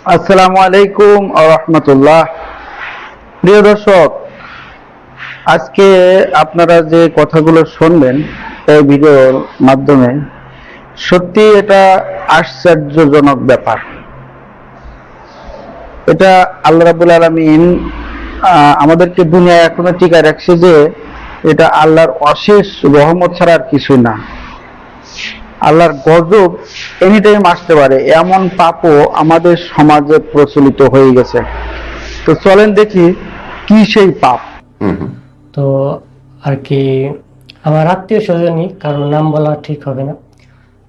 আসসালামু আলাইকুম ওয়া রাহমাতুল্লাহ। প্রিয় দর্শক, আজকে আপনারা যে কথাগুলো শুনবেন এই ভিডিওর মাধ্যমে, সত্যি এটা আশ্চর্যজনক ব্যাপার। এটা আল্লাহ রাব্বুল আলামিন আমাদেরকে দুনিয়ায় এখনো টিকায় রাখছে যে এটা আল্লাহর অশেষ রহমত ছাড়া আর কিছু না। আল্লাহর গজব এনি টাইম আসতে পারে, এমন পাপও আমাদের সমাজে প্রচলিত হয়ে গেছে। তো চলেন দেখি কি সেই পাপ। তো আর কি আমার আত্মীয় স্বজনই, কারো নাম বলা ঠিক হবে না,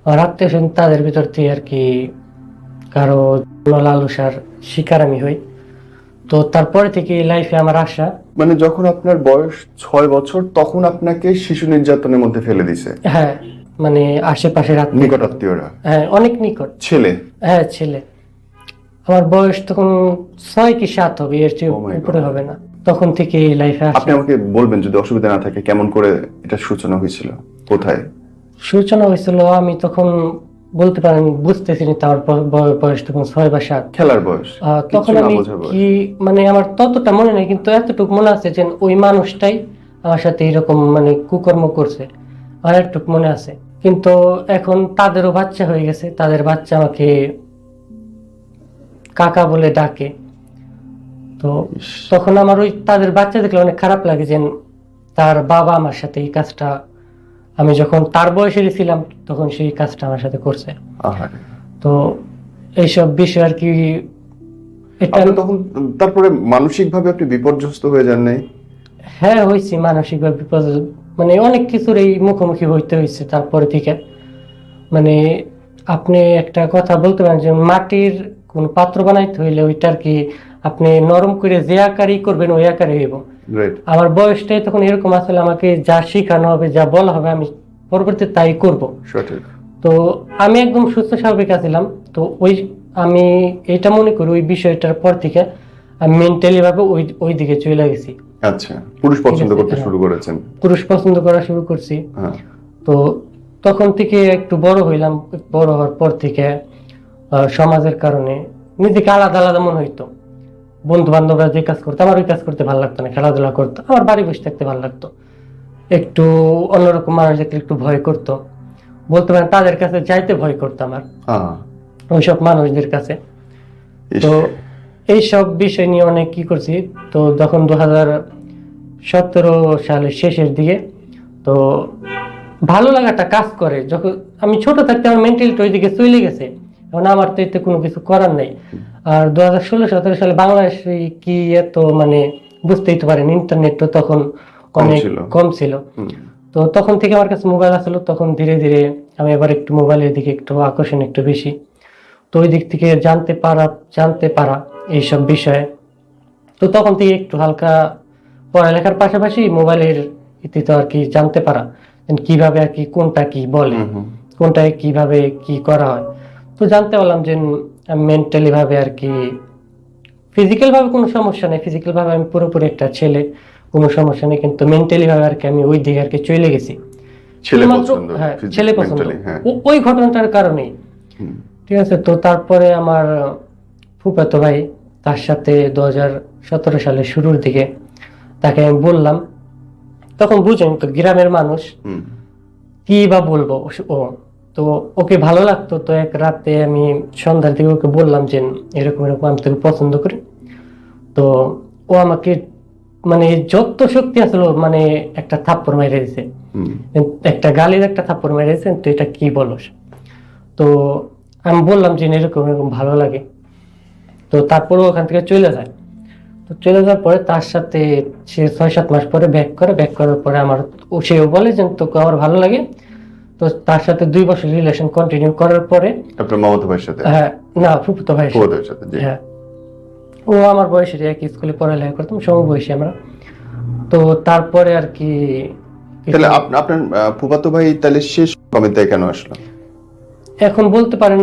আমার আত্মীয় স্বজন তাদের ভিতর থেকে আর কি কারো লালসার শিকার আমি হই। তো তারপরে থেকে লাইফে আমার আশা, মানে যখন আপনার বয়স 6 বছর তখন আপনাকে শিশু নির্যাতনের মধ্যে ফেলে দিছে হ্যাঁ, মানে আশেপাশের নিকট আত্মীয়রা? হ্যাঁ, অনেক নিকট। ছেলে? হ্যাঁ, ছেলে। আমার বয়স তখন 6 কি 7 হবে, এর চেয়ে Oh my উপরে God. হবে না। তখন থেকে লাইফে আপনি আমাকে বলবেন যদি অসুবিধা না থাকে, কেমন করে এটা সূচনা হয়েছিল, কোথায়? সূচনা হয়েছিল, আমি তখন বলতে পারেন বুঝতেছি না, তার বয়স তখন 6 বা 7। খেলার বয়স? তখন আমি কি মানে আমার ততটা মনে নেই, কিন্তু এতটুকু মনে আছে যে ওই মানুষটাই আমার সাথে এরকম মানে কুকর্ম করছে, আর একটুকু মনে আছে। কিন্তু এখন তাদেরও বাচ্চা হয়ে গেছে, তাদের বাচ্চা আমাকে কাকা বলে ডাকে। তো তখন আমার ওই তাদের বাচ্চা দেখলে অনেক খারাপ লাগে যে তার বাবা আমার সাথে এই কাজটা, আমি যখন তার বয়সের ছিলাম তখন সেই কাজটা আমার সাথে করছে। তো এইসব বিষয় আর কি, এটা তখন তারপরে মানসিক ভাবে আপনি বিপর্যস্ত হয়ে যান নাই? হ্যাঁ, হয়েছি মানসিক ভাবে বিপদ, মানে অনেক কিছুর এই মুখোমুখি হইতে হয়েছে তারপরে থেকে। মানে আপনি একটা কথা বলতে পারেন যে মাটির কোন পাত্র বানাইতে হইলে ওইটা আর কি আপনি নরম করে যে আকারই করবেন ওই আকারে হইব। আমার বয়সটাই তখন এরকম আসলে, আমাকে যা শিখানো হবে যা বলা হবে আমি পরবর্তীতে তাই করব। তো আমি একদম সুস্থ স্বাভাবিক আছিলাম। তো ওই আমি এটা মনে করি ওই বিষয়টার পর থেকে আমি মেন্টালি ভাবে ওই দিকে চলে গেছি। আচ্ছা, পুরুষ পছন্দ করতে শুরু করেছেন? পুরুষ পছন্দ করা শুরু করছি। তো তখন থেকে একটু বড় হইলাম, বড় হওয়ার পর থেকে সমাজের কারণে নিজেকে আলাদা আলাদা মনে হইতো। বন্ধু বান্ধবরা যে কাজ করতো আমার ওই কাজ করতে ভালো লাগতো না, খেলাধুলা করতো, আমার বাড়ি বসে থাকতে ভালো লাগতো। একটু অন্যরকম মানুষ দেখলে একটু ভয় করতো, বলতে পারেন তাদের কাছে যাইতে ভয় করতো আমার, ওইসব মানুষদের কাছে। তো এইসব বিষয় নিয়ে অনেক কি করছি। তো যখন 2017 সালের শেষের দিকে, তো ভালো লাগাটা কাজ করে, যখন আমি ছোট থাকতে আমার মেন্টালিটি ওই দিকে চলে গেছে, এখন আমার তো এতে কোনো কিছু করার নেই। আর 2016-17 সালে বাংলাদেশে কি এত মানে বুঝতেই তো পারেন, ইন্টারনেট তো তখন অনেক কম ছিল। তো তখন থেকে আমার কাছে মোবাইল আসলো, তখন ধীরে ধীরে আমি এবার একটু মোবাইলের দিকে একটু আকর্ষণ একটু বেশি। তো ওই দিক থেকে জানতে পারা এইসব বিষয়ে। তো তখন থেকে একটু হালকা পড়ালেখার পাশাপাশি মোবাইলের ইতিতে আর কি জানতে পারা কিভাবে আর কি কোনটা কি বলে, কোনটায় কিভাবে কি করা হয়। তো জানতে পারলাম যে মেন্টালি ভাবে আর কি, ফিজিক্যাল ভাবে কোনো সমস্যা নেই, ফিজিক্যাল ভাবে আমি পুরোপুরি একটা ছেলে, কোনো সমস্যা নেই, কিন্তু মেন্টালি ভাবে আর কি আমি ওই দিকে আর কি চলে গেছি। ছেলে পছন্দ ওই ঘটনাটার কারণেই। ঠিক আছে। তো তারপরে আমার ফুফাতো ভাই, তার সাথে 2017 সালের শুরুর দিকে তাকে আমি বললাম, তখন বুঝেন তো গ্রামের মানুষ কি বা বলবো। ও তো ওকে ভালো লাগতো। তো এক রাতে আমি সন্ধ্যার দিকে ওকে বললাম যে এরকম এরকম আমি তোকে পছন্দ করি। তো ও আমাকে মানে যত শক্তি আসলো মানে একটা থাপ্পড় মেরে দিয়েছে, একটা গালির একটা থাপ্পড় মেরে দিয়েছে, তুই এটা কি বলস। তো আমি বললাম যে এরকম এরকম ভালো লাগে। তো তারপরে ওখান থেকে চলে যায়। তো চলে যাওয়ার পরে তার সাথে সে 6-7 মাস পরে ব্যাক করার পরে আমার সেও বলে যে তোকে আমার ভালো লাগে। তো তার সাথে 2 বছর রিলেশন কন্টিনিউ করার পরে আপনার মামাতো ভাইয়ের সাথে? হ্যাঁ, না, ফুফাতো ভাইয়ের সাথে। হ্যাঁ, ও আমার বয়সের, এক স্কুলে পড়ালেখা করতাম, সমবয়সী আমরা। তো তারপরে আর কি তাহলে আপনার ফুফাতো ভাই তাহলে শেষ কমেন্টে কেন আসলো? এখন বলতে পারেন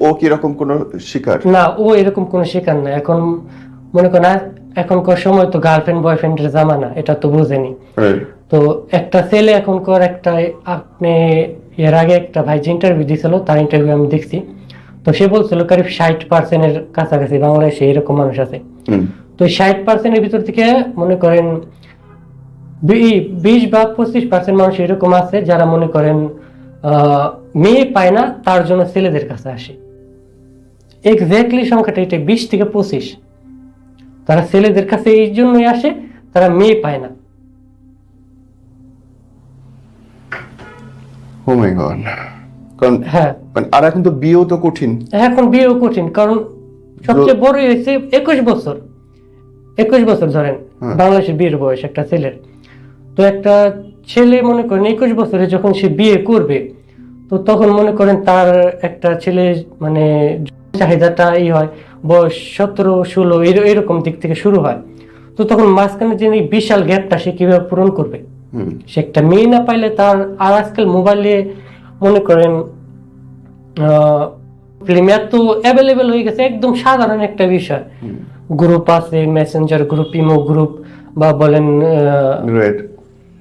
ও কি এরকম কোন শিকার না, ও এরকম কোন শিকার না। এখন মনে করেন এখনকার সময় তো গার্লফ্রেন্ড বয়ফ্রেন্ডের জামানা, এটা তো বুঝেনি। তো একটা ছেলে এখনকার একটা, আপনি এর আগে একটা ভাই যে ইন্টারভিউ দিয়েছিল তার ইন্টারভিউ আমি দেখছি। তো সে বলছিল করিব 60% কাছাকাছি বাংলাদেশে এরকম মানুষ আছে। হুম। তো 60% ভিতর থেকে মনে করেন 20 বা 25% মানুষ এরকম আছে যারা মনে করেন মেয়ে পায় না, তার জন্য ছেলেদের কাছে আসে। এক্স্যাক্টলি সংখ্যাটা এটা 20 থেকে 25। তারা ছেলেদের কাছে এই জন্যই আসে, তারা মেয়ে পায় না। ও মাই গড। কারণ হ্যাঁ, আর এখন তো বিয়েও তো কঠিন। এখন বিয়েও কঠিন, কারণ সবচেয়ে বড় হয়েছে 21 বছর। 21 বছর ধরেন বাংলাদেশের বিয়ের বয়স একটা ছেলের। তো একটা ছেলে মনে করেন 21 বছরে যখন সে বিয়ে করবে, তো তখন মনে করেন তার একটা ছেলে মানে চাহিদাটা এই হয় বয়স 17-16 এরকম দিক থেকে শুরু হয়। তো তখন মাঝখানে যে বিশাল গ্যাপটা সে কিভাবে পূরণ করবে? সে একটা মেয়ে না পাইলে তার, আর আজকাল মোবাইলে মনে করেন ফিল্ম এত অ্যাভেলেবেল হয়ে গেছে, একদম সাধারণ একটা বিষয়। গ্রুপ আছে, মেসেঞ্জার গ্রুপ, ইমো গ্রুপ বা বলেন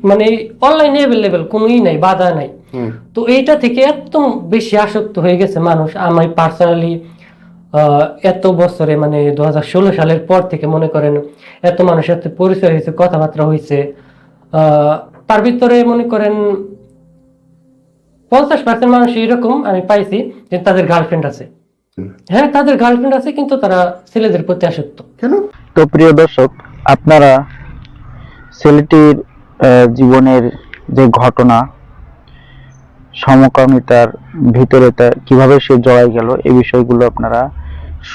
মানে অনলাইন অ্যাভেলেবেল, কোনোই নাই, বাধা নাই। তো এইটা থেকে একদম বেশি আসক্ত হয়ে গেছে মানুষ। আমি পার্সোনালি এত বছরে মানে 2016 সালের পর থেকে মনে করেন এত মানুষের সাথে পরিচয় হয়েছে, কথাবার্তা হয়েছে, তার ভিতরে মনে করেন 50% মানুষ এরকম আমি পাইছি যে তাদের গার্লফ্রেন্ড আছে। হ্যাঁ, তাদের গার্লফ্রেন্ড আছে, কিন্তু তারা ছেলেদের প্রতি আসক্ত। কেন? তো প্রিয় দর্শক, আপনারা ছেলেটির জীবনের যে ঘটনা, সমকামিতার ভিতরে তা কিভাবে সে জড়াই গেল, এই বিষয়গুলো আপনারা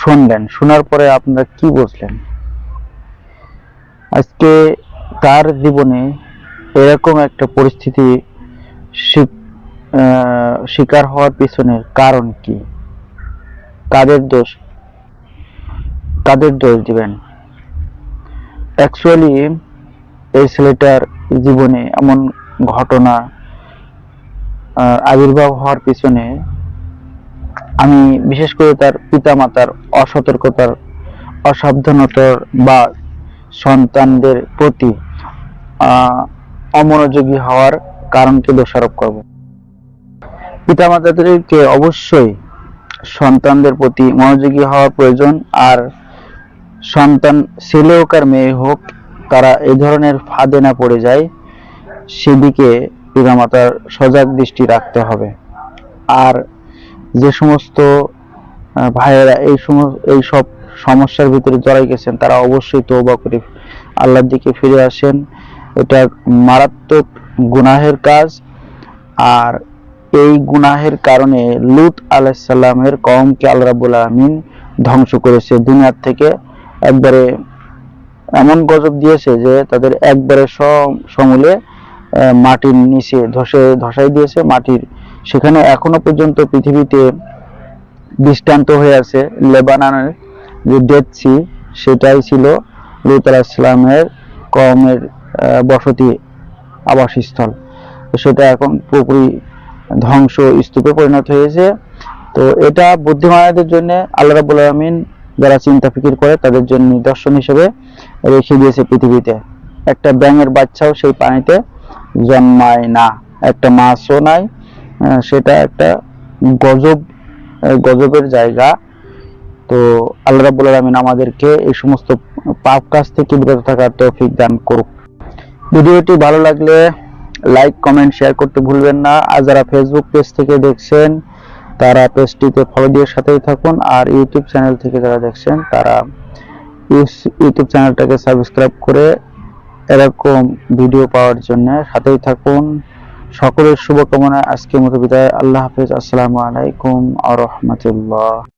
শুনলেন। শোনার পরে আপনারা কি বুঝলেন? আজকে তার জীবনে এরকম একটা পরিস্থিতি শিকার হওয়ার পিছনে কারণ কি? কাদের দোষ দিবেন? অ্যাকচুয়ালি এই ছেলেটার জীবনে এমন ঘটনা আবির্ভাব হওয়ার পিছনে আমি বিশেষ করে তার পিতামাতার অসতর্কতার, অসাবধানতার বা সন্তানদের প্রতি অমনোযোগী হওয়ার কারণকে দোষারোপ করব। পিতামাতাদেরকে অবশ্যই সন্তানদের প্রতি মনোযোগী হওয়া প্রয়োজন। আর সন্তান ছেলে হোক আর মেয়ে হোক, তারা এই ধরনের ফাঁদে না পড়ে যায় সেদিকে পিতামাতার সজাগ দৃষ্টি রাখতে হবে। আর যে সমস্ত ভাইয়েরা এই সব সমস্যার ভিতরে জড়াই গেছেন, তারা অবশ্যই তওবা করে আল্লাহর দিকে ফিরে আসেন। এটা মারাত্মক গুনাহের কাজ। আর এই গুনাহের কারণে লূত আলাইহিস সালামের কওমকে আল্লাহ রাব্বুল আলামিন ধ্বংস করেছে। দুনিয়ার থেকে একবারে এমন গজব দিয়েছে যে তাদের একবারে সমূলে মাটির নিচে ধসাই দিয়েছে। মাটির সেখানে এখনো পর্যন্ত পৃথিবীতে দৃষ্টান্ত হয়ে আছে লেবাননের যে ডেড সি, সেটাই ছিল লূত আলাইহিস সালামের কওমের বসতি আবাসস্থল। সেটা এখন পুরোপুরি ধ্বংস স্তূপে পরিণত হয়েছে। তো এটা বুদ্ধিমানদের জন্য আল্লাহ রাব্বুল আলামিন যারা চিন্তা ফিকির করে তাদের জন্য নিদর্শন হিসেবে রেখে দিয়েছে পৃথিবীতে। একটা ব্যাঙের বাচ্চাও সেই পানিতে জন্মায় না, একটা মাছও নাই। সেটা একটা গজবের জায়গা। তো আল্লাহ রাব্বুল আলামিন আমাদেরকে এই সমস্ত পাপ কাজ থেকে বিরত থাকার তৌফিক দান করুক। ভিডিওটি ভালো লাগলে লাইক, কমেন্ট, শেয়ার করতে ভুলবেন না। আর যারা ফেসবুক পেজ থেকে দেখছেন তারা পেজটিতে ফলো দিয়ে সাথেই থাকুন। আর ইউটিউব চ্যানেল থেকে যারা দেখছেন তারা ইউটিউব চ্যানেলটাকে সাবস্ক্রাইব করে এরকম ভিডিও পাওয়ার জন্য সাথেই থাকুন। সকলের শুভকামনা। আজকের মতো বিদায়। আল্লাহ হাফেজ। আসসালামু আলাইকুম ওয়া রাহমাতুল্লাহ।